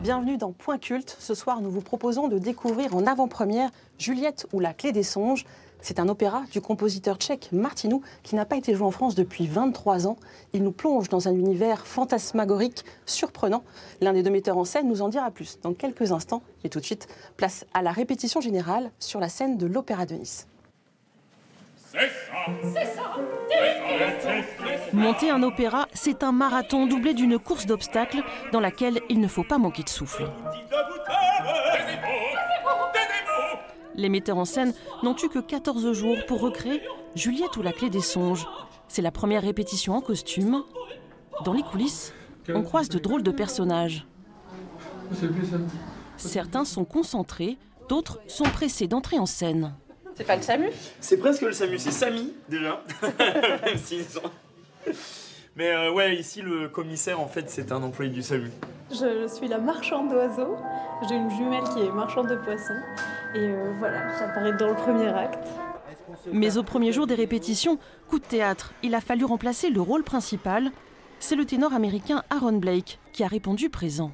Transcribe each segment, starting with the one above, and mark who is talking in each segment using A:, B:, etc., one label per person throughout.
A: Bienvenue dans Point Culte. Ce soir, nous vous proposons de découvrir en avant-première Juliette ou la clé des songes. C'est un opéra du compositeur tchèque Martinu qui n'a pas été joué en France depuis 23 ans. Il nous plonge dans un univers fantasmagorique surprenant. L'un des deux metteurs en scène nous en dira plus dans quelques instants. Et tout de suite, place à la répétition générale sur la scène de l'Opéra de Nice. Monter un opéra, c'est un marathon doublé d'une course d'obstacles dans laquelle il ne faut pas manquer de souffle. Les metteurs en scène n'ont eu que 14 jours pour recréer Juliette ou la clé des songes. C'est la première répétition en costume. Dans les coulisses, on croise de drôles de personnages. Certains sont concentrés, d'autres sont pressés d'entrer en scène. C'est pas le SAMU?
B: C'est presque le SAMU, c'est Samy déjà. Même s'ils sont... Mais ouais, ici le commissaire en fait c'est un employé du SAMU.
C: Je suis la marchande d'oiseaux. J'ai une jumelle qui est marchande de poissons. Et voilà, j'apparais dans le premier acte.
A: Mais au premier jour des répétitions, coup de théâtre, il a fallu remplacer le rôle principal. C'est le ténor américain Aaron Blake qui a répondu présent.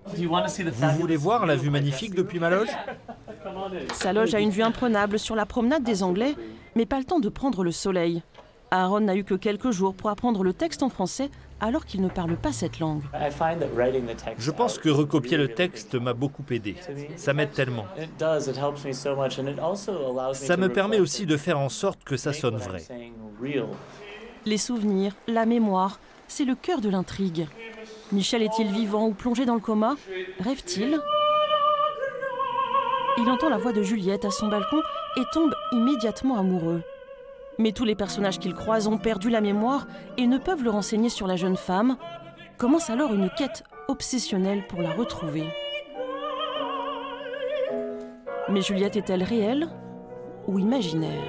D: Vous voulez voir la vue magnifique depuis ma loge?
A: Sa loge a une vue imprenable sur la promenade des Anglais, mais pas le temps de prendre le soleil. Aaron n'a eu que quelques jours pour apprendre le texte en français alors qu'il ne parle pas cette langue.
D: Je pense que recopier le texte m'a beaucoup aidé. Ça m'aide tellement. Ça me permet aussi de faire en sorte que ça sonne vrai.
A: Les souvenirs, la mémoire, c'est le cœur de l'intrigue. Michel est-il vivant ou plongé dans le coma? Rêve-t-il? Il entend la voix de Juliette à son balcon et tombe immédiatement amoureux. Mais tous les personnages qu'il croise ont perdu la mémoire et ne peuvent le renseigner sur la jeune femme. Commence alors une quête obsessionnelle pour la retrouver. Mais Juliette est-elle réelle ou imaginaire?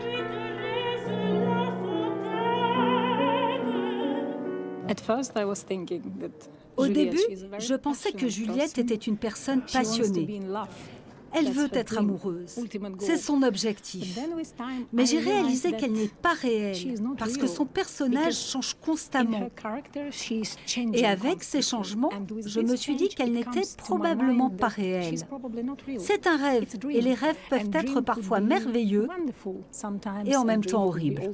E: Au début, je pensais que Juliette était une personne passionnée. Elle veut être amoureuse. C'est son objectif. Mais j'ai réalisé qu'elle n'est pas réelle, parce que son personnage change constamment. Et avec ces changements, je me suis dit qu'elle n'était probablement pas réelle. C'est un rêve, et les rêves peuvent être parfois merveilleux et en même temps horribles.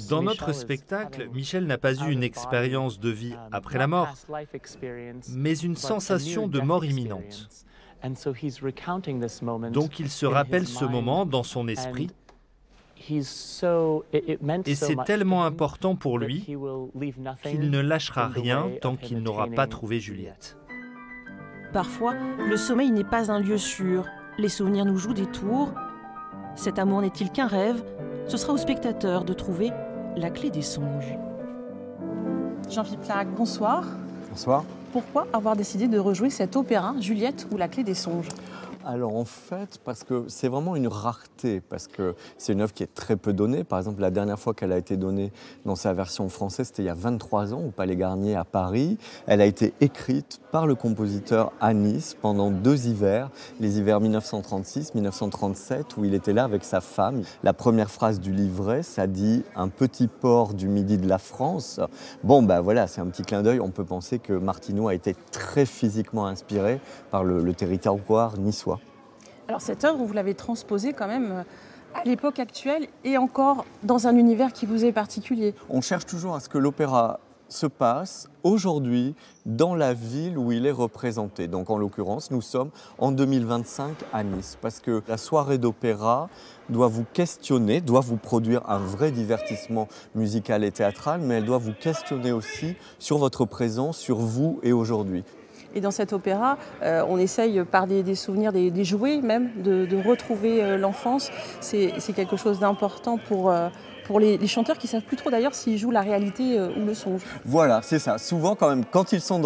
D: Dans notre spectacle, Michel n'a pas eu une expérience de vie après la mort, mais une sensation de mort imminente. Donc il se rappelle ce moment dans son esprit, et c'est tellement important pour lui qu'il ne lâchera rien tant qu'il n'aura pas trouvé Juliette.
A: Parfois, le sommeil n'est pas un lieu sûr. Les souvenirs nous jouent des tours. Cet amour n'est-il qu'un rêve? Ce sera au spectateur de trouver la clé des songes. Jean-Philippe Clarac, bonsoir.
F: Bonsoir.
A: Pourquoi avoir décidé de rejouer cet opéra, Juliette ou la clé des songes?
F: Alors en fait, parce que c'est vraiment une rareté, parce que c'est une œuvre qui est très peu donnée. Par exemple, la dernière fois qu'elle a été donnée dans sa version française, c'était il y a 23 ans, au Palais Garnier à Paris. Elle a été écrite par le compositeur à Nice pendant 2 hivers, les hivers 1936-1937, où il était là avec sa femme. La première phrase du livret, ça dit « Un petit port du midi de la France ». Bon, ben voilà, c'est un petit clin d'œil. On peut penser que Martinu a été très physiquement inspiré par le territoire niçois.
A: Alors cette œuvre, vous l'avez transposée quand même à l'époque actuelle et encore dans un univers qui vous est particulier.
F: On cherche toujours à ce que l'opéra se passe aujourd'hui dans la ville où il est représenté. Donc en l'occurrence, nous sommes en 2025 à Nice, parce que la soirée d'opéra doit vous questionner, doit vous produire un vrai divertissement musical et théâtral, mais elle doit vous questionner aussi sur votre présent, sur vous et aujourd'hui.
A: Et dans cet opéra, on essaye par des souvenirs, des jouets même, de retrouver l'enfance. C'est quelque chose d'important pour pour les chanteurs qui ne savent plus trop d'ailleurs s'ils jouent la réalité ou le songe.
F: Voilà, c'est ça. Souvent, quand même, quand ils sont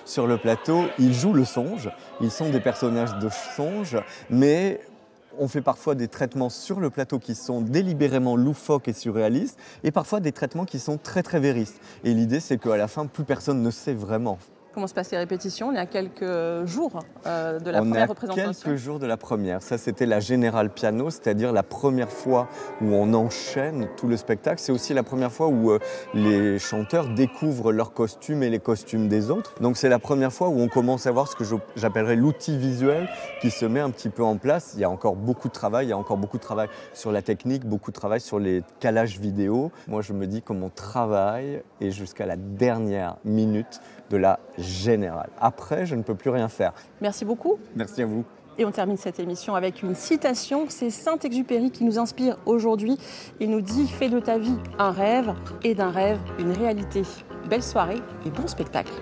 F: sur le plateau, ils jouent le songe. Ils sont des personnages de songe, mais on fait parfois des traitements sur le plateau qui sont délibérément loufoques et surréalistes, et parfois des traitements qui sont très très véristes. Et l'idée, c'est qu'à la fin, plus personne ne sait vraiment.
A: Comment se passent les répétitions? Il y a quelques jours de la première représentation.
F: Quelques jours de la première. Ça, c'était la Générale Piano, c'est-à-dire la première fois où on enchaîne tout le spectacle. C'est aussi la première fois où les chanteurs découvrent leurs costumes et les costumes des autres. Donc, c'est la première fois où on commence à voir ce que j'appellerais l'outil visuel qui se met un petit peu en place. Il y a encore beaucoup de travail. Il y a encore beaucoup de travail sur la technique, beaucoup de travail sur les calages vidéo. Moi, je me dis que mon travail est jusqu'à la dernière minute de la Générale. Après, je ne peux plus rien faire.
A: Merci beaucoup.
F: Merci à vous.
A: Et on termine cette émission avec une citation. C'est Saint-Exupéry qui nous inspire aujourd'hui. Il nous dit « Fais de ta vie un rêve et d'un rêve une réalité ». Belle soirée et bon spectacle.